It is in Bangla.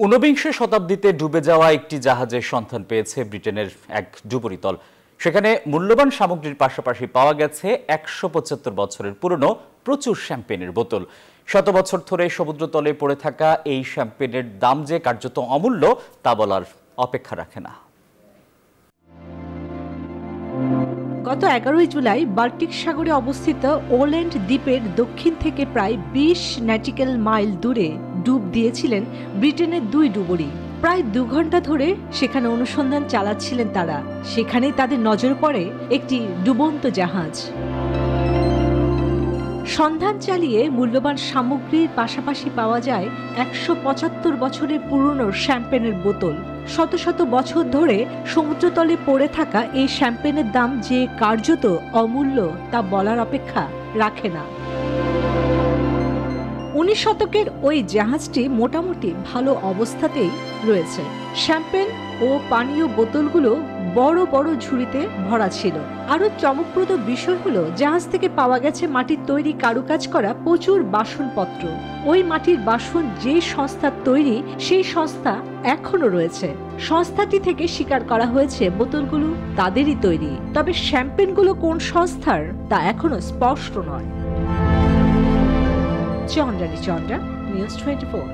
ঊনবিংশ শতাব্দীতে ডুবে যাওয়া একটি জাহাজের সন্ধান পেয়েছে ব্রিটেনের এক ডুবুরিতল। সেখানে মূল্যবান সামগ্রীর পাশাপাশি পাওয়া গেছে ১৭৫ বছরের পুরনো প্রচুর শ্যাম্পেনের বোতল। শত বছর ধরে সমুদ্রতলে পড়ে থাকা এই শ্যাম্পেনের দাম যে কার্যত অমূল্য তা বলার অপেক্ষা রাখে না। গত ১১ জুলাই বাল্টিক সাগরে অবস্থিত ওল্যান্ড দ্বীপের দক্ষিণ থেকে প্রায় ২০ নটিক্যাল মাইল দূরে ডুব দিয়েছিলেন ব্রিটেনের ২ ডুবুরি। প্রায় ২ ঘন্টা ধরে সেখানে অনুসন্ধান চালাচ্ছিলেন তারা। সেখানেই তাদের নজর পড়ে একটি ডুবন্ত জাহাজ। সন্ধান চালিয়ে মূল্যবান সামগ্রীর পাশাপাশি পাওয়া যায় ১৭৫ বছরের পুরনো শ্যাম্পেনের বোতল। শত শত বছর ধরে সমুদ্রতলে পড়ে থাকা এই শ্যাম্পেনের দাম যে কার্যত অমূল্য তা বলার অপেক্ষা রাখে না। ১৯ শতকের ওই জাহাজটি মোটামুটি ভালো অবস্থাতেই রয়েছে। শ্যাম্পেন ও পানীয় বোতলগুলো বড় বড় ঝুড়িতে ভরা ছিল। আরো চমকপ্রদ বিষয় হলো জাহাজ থেকে পাওয়া গেছে মাটির তৈরি কারুকাজ করা প্রচুর বাসনপত্র। ওই মাটির বাসন যে সংস্থার তৈরি সেই সংস্থা এখনো রয়েছে। সংস্থাটি থেকে স্বীকার করা হয়েছে বোতলগুলো তাদেরই তৈরি, তবে শ্যাম্পেনগুলো কোন সংস্থার তা এখনো স্পষ্ট নয়। চন্দ্রানী চন্দ্রা, নিউজ 24।